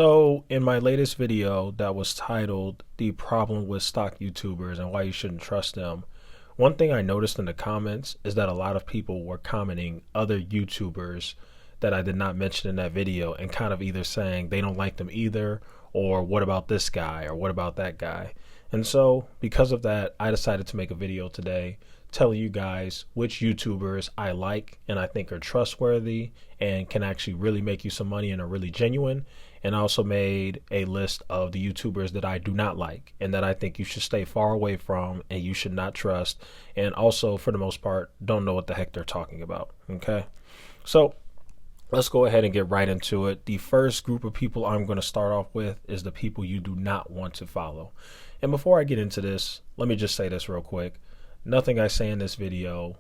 So, in my latest video that was titled The Problem with Stock YouTubers and Why You Shouldn't Trust Them, one thing I noticed in the comments is that a lot of people were commenting other YouTubers that I did not mention in that video and kind of either saying they don't like them either, or what about this guy, or what about that guy. And so, because of that, I decided to make a video today telling you guys which YouTubers I like and I think are trustworthy and can actually really make you some money and are really genuine. And I also made a list of the YouTubers that I do not like and that I think you should stay far away from and you should not trust. And also, for the most part, don't know what the heck they're talking about. Okay. So let's go ahead and get right into it. The first group of people I'm going to start off with is the people you do not want to follow. And before I get into this, let me just say this real quick. Nothing I say in this video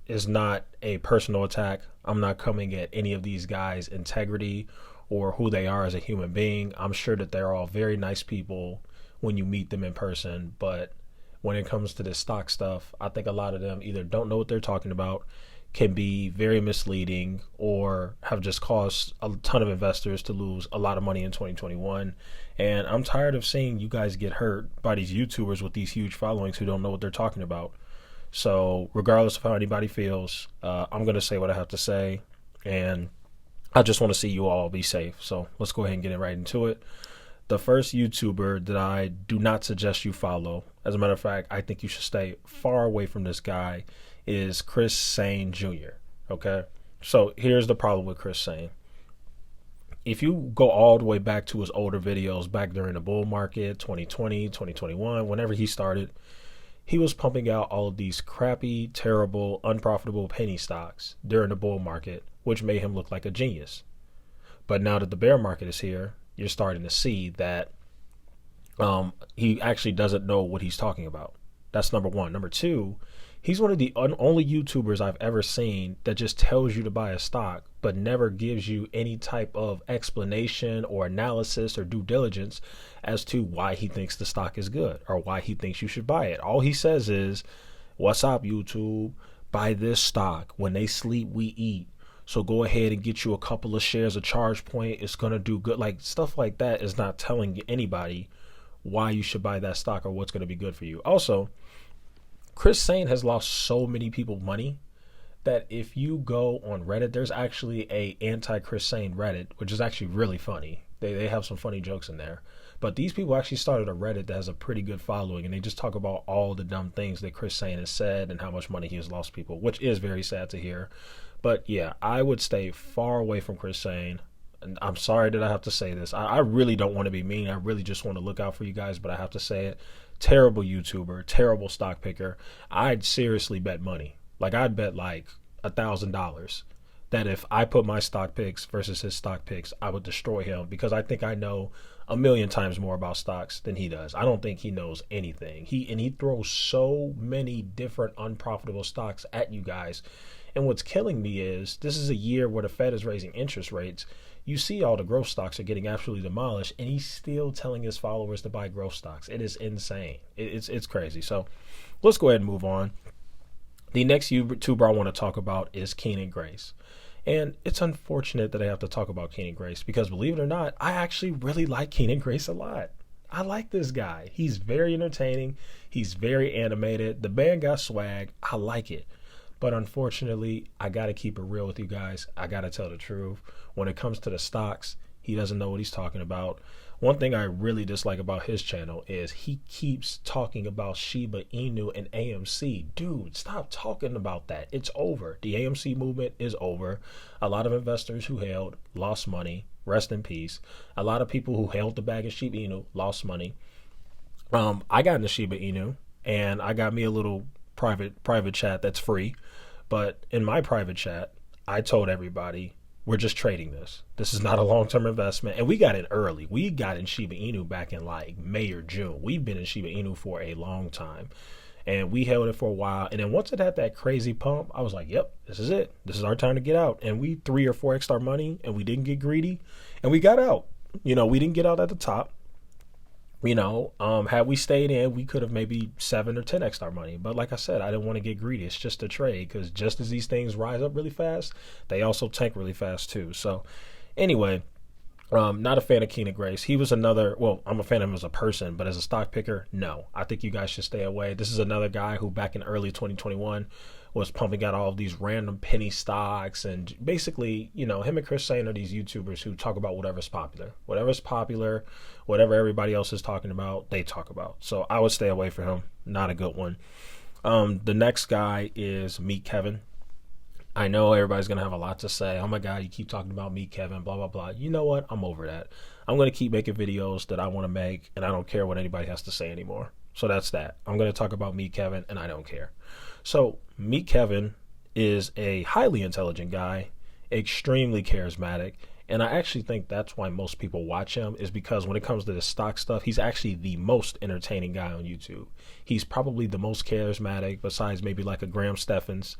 is not a personal attack. I'm not coming at any of these guys' integrity or who they are as a human being. I'm sure that they're all very nice people when you meet them in person, but when it comes to this stock stuff, I think a lot of them either don't know what they're talking about, can be very misleading, or have just caused a ton of investors to lose a lot of money in 2021. And I'm tired of seeing you guys get hurt by these YouTubers with these huge followings who don't know what they're talking about. So regardless of how anybody feels, I'm going to say what I have to say, and I just want to see you all be safe. So let's go ahead and get right into it. The first YouTuber that I do not suggest you follow, as a matter of fact, I think you should stay far away from this guy, is Chris Sane Jr. Okay, so here's the problem with Chris Sane. If you go all the way back to his older videos back during the bull market, 2020, 2021, whenever he started, he was pumping out all of these crappy, terrible, unprofitable penny stocks during the bull market, which made him look like a genius. But now that the bear market is here, you're starting to see that he actually doesn't know what he's talking about. That's number one. Number two, he's one of the only YouTubers I've ever seen that just tells you to buy a stock, but never gives you any type of explanation or analysis or due diligence as to why he thinks the stock is good or why he thinks you should buy it. All he says is, "What's up, YouTube? Buy this stock. When they sleep, we eat. So go ahead and get you a couple of shares of Charge Point. It's going to do good." Like, stuff like that is not telling anybody why you should buy that stock or what's going to be good for you. Also, Chris Sane has lost so many people money that if you go on Reddit, there's actually a anti-Chris Sane Reddit, which is actually really funny. They have some funny jokes in there. But these people actually started a Reddit that has a pretty good following, and they just talk about all the dumb things that Chris Sane has said and how much money he has lost people, which is very sad to hear. But yeah, I would stay far away from Chris Sane. And I'm sorry that I have to say this. I really don't want to be mean. I really just want to look out for you guys, but I have to say it. Terrible YouTuber, terrible stock picker. I'd seriously bet money. Like, I'd bet like $1,000 that if I put my stock picks versus his stock picks, I would destroy him, because I think I know a million times more about stocks than he does. I don't think he knows anything. He throws so many different unprofitable stocks at you guys. And what's killing me is this is a year where the Fed is raising interest rates. You see all the growth stocks are getting absolutely demolished, and he's still telling his followers to buy growth stocks. It is insane. It's crazy. So let's go ahead and move on. The next YouTuber I want to talk about is Keenan Grace. And it's unfortunate that I have to talk about Keenan Grace because, believe it or not, I actually really like Keenan Grace a lot. I like this guy. He's very entertaining. He's very animated. The man got swag. I like it. But unfortunately, I got to keep it real with you guys. I got to tell the truth. When it comes to the stocks, he doesn't know what he's talking about. One thing I really dislike about his channel is he keeps talking about Shiba Inu and AMC. Dude, stop talking about that. It's over. The AMC movement is over. A lot of investors who held lost money. Rest in peace. A lot of people who held the bag of Shiba Inu lost money. I got into Shiba Inu, and I got me a little private chat that's free. But in my private chat, I told everybody, we're just trading this. This is not a long-term investment. And we got in early. We got in Shiba Inu back in like May or June. We've been in Shiba Inu for a long time. And we held it for a while. And then once it had that crazy pump, I was like, yep, this is it. This is our time to get out. And we 3 or 4x our money, and we didn't get greedy. And we got out. You know, we didn't get out at the top. You know, had we stayed in, we could have maybe 7 or 10x our money. But like I said, I didn't want to get greedy. It's just a trade, because just as these things rise up really fast, they also tank really fast too. So anyway, Not a fan of Keenan Grace. He was another. Well, I'm a fan of him as a person, but as a stock picker, no. I think you guys should stay away. This is another guy who, back in early 2021, was pumping out all of these random penny stocks, and basically, him and Chris Sain are these YouTubers who talk about whatever's popular, whatever everybody else is talking about, they talk about. So I would stay away from him. Not a good one. The next guy is Meet Kevin. I know everybody's going to have a lot to say. Oh my God, you keep talking about me, Kevin, blah, blah, blah. You know what? I'm over that. I'm going to keep making videos that I want to make, and I don't care what anybody has to say anymore. So that's that. I'm going to talk about me, Kevin, and I don't care. So Meet Kevin is a highly intelligent guy, extremely charismatic, and I actually think that's why most people watch him, is because when it comes to the stock stuff, he's actually the most entertaining guy on YouTube. He's probably the most charismatic, besides maybe like a Graham Steffens.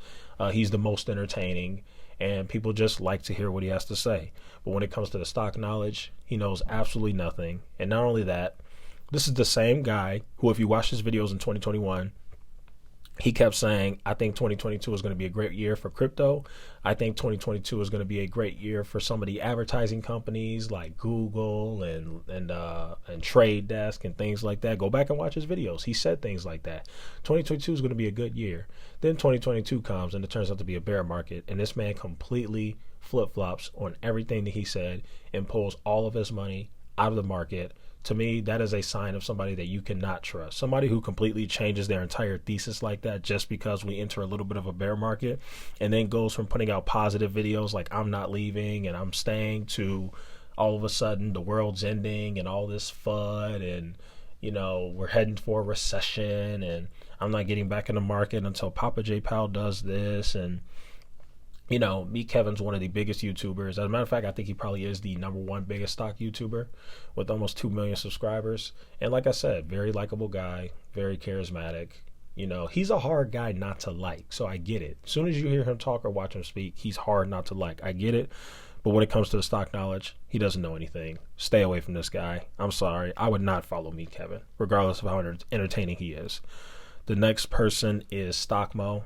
He's the most entertaining, and people just like to hear what he has to say. But when it comes to the stock knowledge, he knows absolutely nothing. And not only that, this is the same guy who, if you watch his videos in 2021, he kept saying, I think 2022 is going to be a great year for crypto. I think 2022 is going to be a great year for some of the advertising companies like Google and Trade Desk and things like that. Go back and watch his videos. He said things like that. 2022 is going to be a good year. Then 2022 comes and it turns out to be a bear market. And this man completely flip-flops on everything that he said and pulls all of his money out of the market. To me, that is a sign of somebody that you cannot trust. Somebody who completely changes their entire thesis like that just because we enter a little bit of a bear market, and then goes from putting out positive videos like I'm not leaving and I'm staying, to all of a sudden the world's ending and all this FUD, and we're heading for a recession, and I'm not getting back in the market until Papa J. Powell does this. And Meet Kevin's one of the biggest YouTubers. As a matter of fact, I think he probably is the number one biggest stock YouTuber with almost 2 million subscribers. And like I said, very likable guy, very charismatic. He's a hard guy not to like, so I get it. As soon as you hear him talk or watch him speak, he's hard not to like. I get it. But when it comes to the stock knowledge, he doesn't know anything. Stay away from this guy. I'm sorry. I would not follow Meet Kevin, regardless of how entertaining he is. The next person is Stockmo.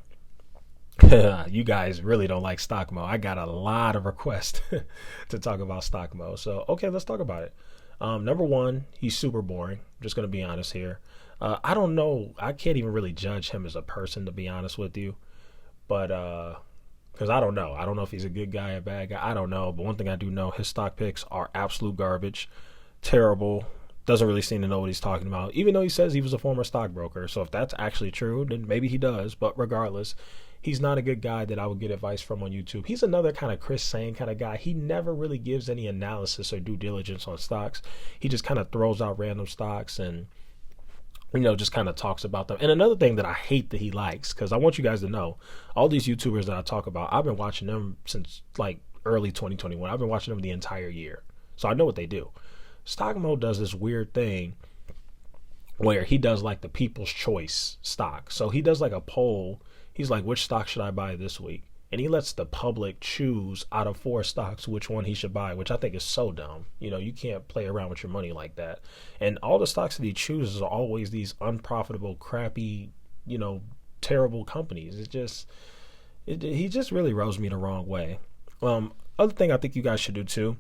You guys really don't like Stockmo. I got a lot of requests to talk about Stockmo. So, okay, let's talk about it. Number one, he's super boring. I'm just going to be honest here. I don't know. I can't even really judge him as a person, to be honest with you. But, because I don't know. I don't know if he's a good guy or a bad guy. I don't know. But one thing I do know, his stock picks are absolute garbage. Terrible. Doesn't really seem to know what he's talking about, even though he says he was a former stockbroker. So if that's actually true, then maybe he does. But regardless, he's not a good guy that I would get advice from on YouTube. He's another kind of Chris Sain kind of guy. He never really gives any analysis or due diligence on stocks. He just kind of throws out random stocks and, just kind of talks about them. And another thing that I hate that he likes, because I want you guys to know, all these YouTubers that I talk about, I've been watching them since like early 2021. I've been watching them the entire year. So I know what they do. Stockmo does this weird thing where he does like the people's choice stock. So he does like a poll. He's like, which stock should I buy this week? And he lets the public choose out of 4 stocks which one he should buy, which I think is so dumb. You can't play around with your money like that. And all the stocks that he chooses are always these unprofitable, crappy, terrible companies. He just really rubs me the wrong way. Other thing I think you guys should do too,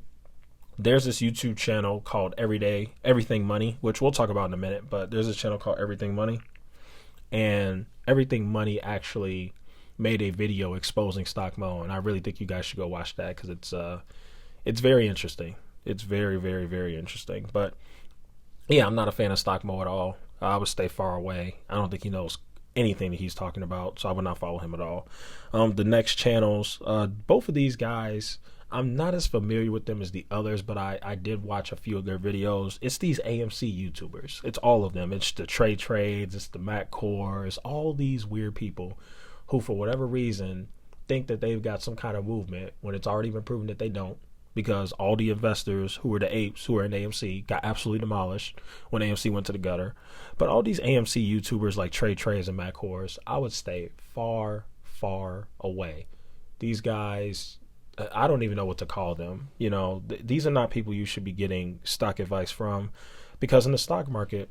there's this YouTube channel called Everything Money, which we'll talk about in a minute, but there's this channel called Everything Money. And Everything Money actually made a video exposing Stockmo, and I really think you guys should go watch that because it's very interesting. It's very, very, very interesting. But yeah, I'm not a fan of Stockmo at all. I would stay far away. I don't think he knows anything that he's talking about, so I would not follow him at all. The next channels, both of these guys, I'm not as familiar with them as the others, but I did watch a few of their videos. It's these AMC YouTubers. It's all of them. It's the Trades, it's the Matt Cores, all these weird people who, for whatever reason, think that they've got some kind of movement when it's already been proven that they don't, because all the investors who were the apes who were in AMC got absolutely demolished when AMC went to the gutter. But all these AMC YouTubers like Trades and Matt Cores, I would stay far, far away. These guys, I don't even know what to call them. These are not people you should be getting stock advice from, because in the stock market,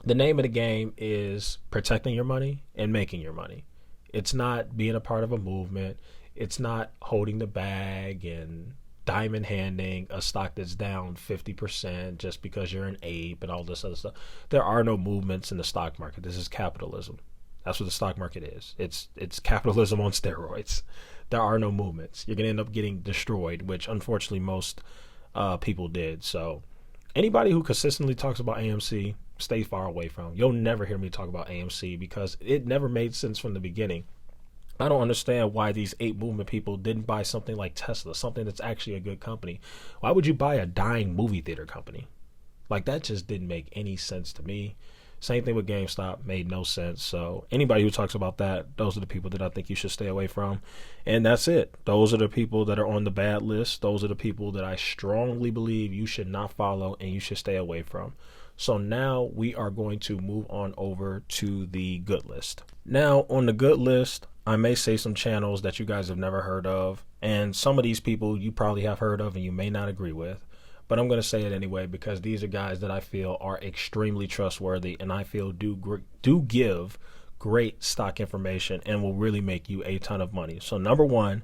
the name of the game is protecting your money and making your money. It's not being a part of a movement. It's not holding the bag and diamond handing a stock that's down 50% just because you're an ape and all this other stuff. There are no movements in the stock market. This is capitalism. That's what the stock market is. It's capitalism on steroids. There are no movements. You're gonna end up getting destroyed, which unfortunately most people did. So anybody who consistently talks about AMC, stay far away from. You'll never hear me talk about AMC because it never made sense from the beginning. I don't understand why these ape movement people didn't buy something like Tesla, something that's actually a good company. Why would you buy a dying movie theater company? Like, that just didn't make any sense to me. Same thing with GameStop, made no sense. So anybody who talks about that, those are the people that I think you should stay away from. And that's it. Those are the people that are on the bad list. Those are the people that I strongly believe you should not follow and you should stay away from. So now we are going to move on over to the good list. Now on the good list, I may say some channels that you guys have never heard of. And some of these people you probably have heard of and you may not agree with. But I'm going to say it anyway because these are guys that I feel are extremely trustworthy and I feel do give great stock information and will really make you a ton of money. So number one,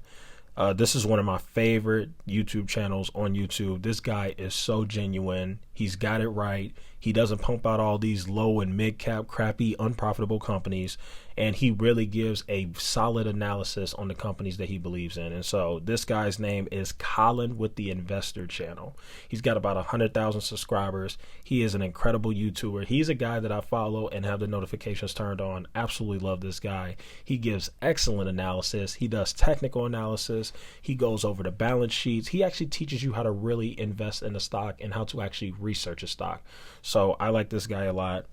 this is one of my favorite YouTube channels on YouTube. This guy is so genuine. He's got it right. He doesn't pump out all these low and mid cap, crappy, unprofitable companies. And he really gives a solid analysis on the companies that he believes in. And so this guy's name is Colin with the Investor Channel. He's got about 100,000 subscribers. He is an incredible YouTuber. He's a guy that I follow and have the notifications turned on. Absolutely love this guy. He gives excellent analysis. He does technical analysis. He goes over the balance sheets. He actually teaches you how to really invest in a stock and how to actually research a stock. So I like this guy a lot.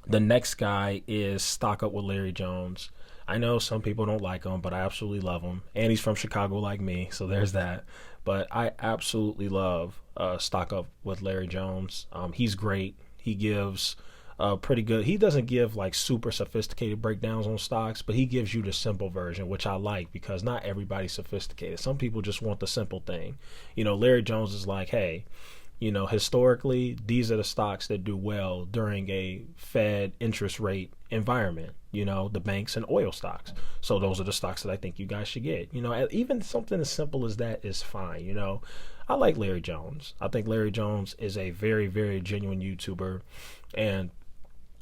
The next guy is Stock Up with Larry Jones. I know some people don't like him, but I absolutely love him. And he's from Chicago like me, so there's that. But I absolutely love Stock Up with Larry Jones. He's great. He gives pretty good. He doesn't give like super sophisticated breakdowns on stocks, but he gives you the simple version, which I like because not everybody's sophisticated. Some people just want the simple thing. You know, Larry Jones is like, hey, you know, historically, these are the stocks that do well during a Fed interest rate environment, you know, the banks and oil stocks. So those are the stocks that I think you guys should get. You know, even something as simple as that is fine. You know, I like Larry Jones. I think Larry Jones is a very, very genuine YouTuber. And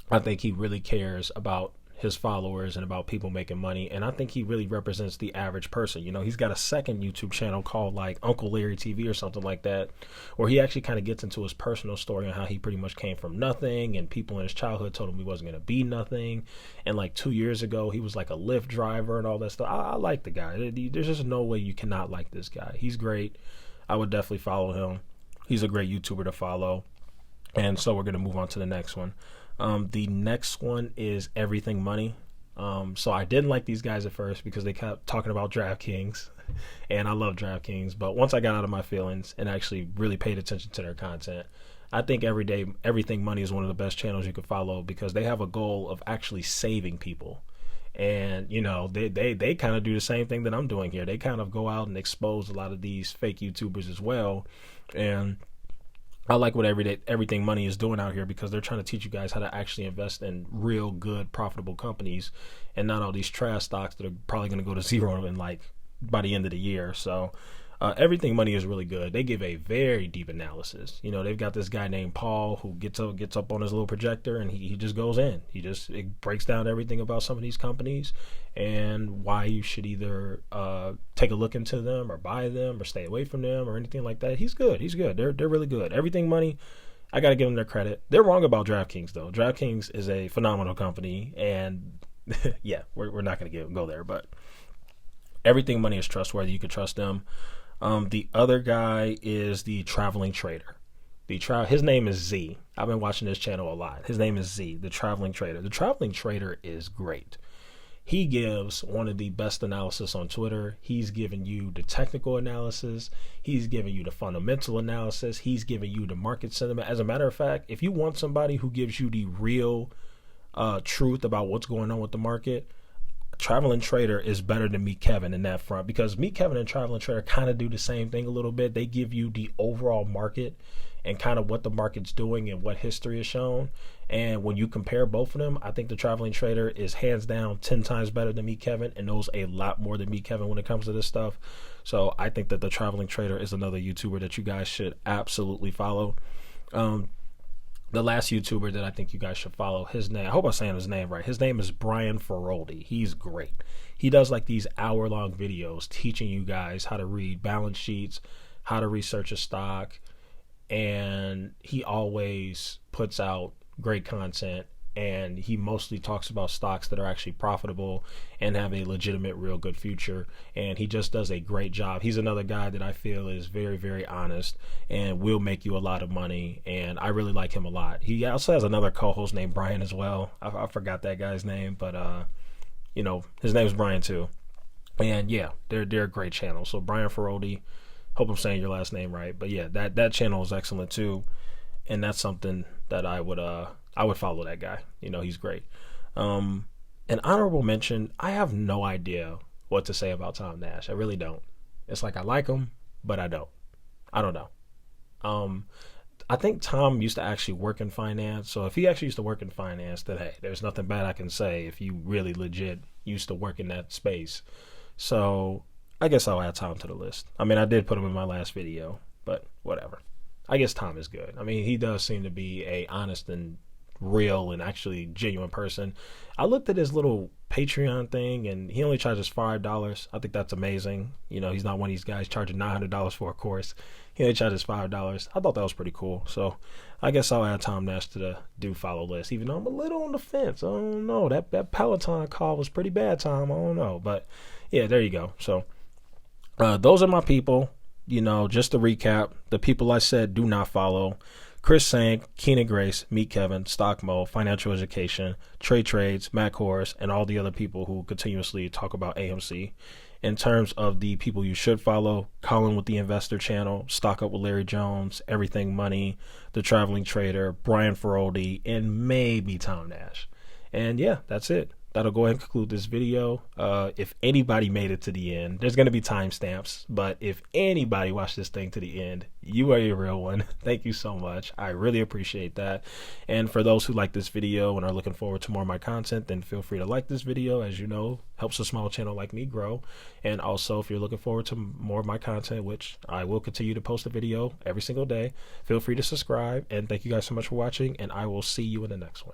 I think he really cares about his followers and about people making money. And I think he really represents the average person. You know, he's got a second YouTube channel called like Uncle Larry TV or something like that, where he actually kind of gets into his personal story on how he pretty much came from nothing and people in his childhood told him he wasn't going to be nothing. And like 2 years ago, he was like a Lyft driver and all that stuff. I like the guy. There's just no way you cannot like this guy. He's great. I would definitely follow him. He's a great YouTuber to follow. And so we're going to move on to the next one. The next one is Everything Money. So I didn't like these guys at first because they kept talking about DraftKings, and I love DraftKings. But once I got out of my feelings and actually really paid attention to their content, I think Everything Money is one of the best channels you could follow because they have a goal of actually saving people. And, you know, they kind of do the same thing that I'm doing here. They kind of go out and expose a lot of these fake YouTubers as well. And I like what Everything Money is doing out here because they're trying to teach you guys how to actually invest in real good, profitable companies and not all these trash stocks that are probably going to go to zero in like by the end of the year. So Everything Money is really good. They give a very deep analysis. You know, they've got this guy named Paul who gets up on his little projector and he just goes in. It breaks down everything about some of these companies and why you should either take a look into them or buy them or stay away from them or anything like that. He's good. They're really good. Everything Money, I got to give them their credit. They're wrong about DraftKings though. DraftKings is a phenomenal company and yeah, we're not going to go there, but Everything Money is trustworthy. You can trust them. The other guy is the Traveling Trader. His name is Z. I've been watching this channel a lot. His name is Z, the Traveling Trader. The Traveling Trader is great. He gives one of the best analysis on Twitter. He's giving you the technical analysis. He's giving you the fundamental analysis. He's giving you the market sentiment. As a matter of fact, if you want somebody who gives you the real truth about what's going on with the market, Traveling Trader is better than Meet Kevin in that front because Meet Kevin and Traveling Trader kind of do the same thing a little bit. They give you the overall market and kind of what the market's doing and what history is shown. And when you compare both of them, I think the Traveling Trader is hands down 10 times better than Meet Kevin and knows a lot more than Meet Kevin when it comes to this stuff. So I think that the Traveling Trader is another YouTuber that you guys should absolutely follow. Um, the last YouTuber that I think you guys should follow, his name, I hope I'm saying his name right. His name is Brian Feroldi. He's great. He does like these hour-long videos teaching you guys how to read balance sheets, how to research a stock, and he always puts out great content, and he mostly talks about stocks that are actually profitable and have a legitimate real good future, and he just does a great job. He's another guy that I feel is very, very honest and will make you a lot of money, and I really like him a lot. He also has another co-host named Brian as well. I forgot that guy's name, but his name is Brian too. And yeah, they're a great channel. So Brian Feroldi, hope I'm saying your last name right, but yeah, that channel is excellent too, and that's something that I would follow that guy. He's great. An honorable mention, I have no idea what to say about Tom Nash. I really don't. It's like I like him, but I don't. I don't know. I think Tom used to actually work in finance, so if he actually used to work in finance, then hey, there's nothing bad I can say if you really legit used to work in that space. So I guess I'll add Tom to the list. I mean, I did put him in my last video, but whatever. I guess Tom is good. I mean, he does seem to be a honest and real and actually genuine person. I looked at his little Patreon thing, and he only charges $5. I think that's amazing. He's not one of these guys charging $900 for a course. He only charges $5. I thought that was pretty cool. So I guess I'll add Tom Nash to the do follow list, even though I'm a little on the fence. I don't know. That Peloton call was pretty bad, Tom. I don't know. But yeah, there you go. So those are my people. Just to recap, the people I said do not follow: Chris Sank, Keenan Grace, Meet Kevin, Stock Mo, Financial Education, Trade Trades, Matt Kors, and all the other people who continuously talk about AMC. In terms of the people you should follow, Colin with the Investor Channel, Stock Up with Larry Jones, Everything Money, The Traveling Trader, Brian Feroldi, and maybe Tom Nash. And yeah, that's it. That'll go ahead and conclude this video. If anybody made it to the end, there's going to be timestamps, but if anybody watched this thing to the end, you are a real one. Thank you so much. I really appreciate that. And for those who like this video and are looking forward to more of my content, then feel free to like this video. As you know, helps a small channel like me grow. And also, if you're looking forward to more of my content, which I will continue to post a video every single day, feel free to subscribe. And thank you guys so much for watching, and I will see you in the next one.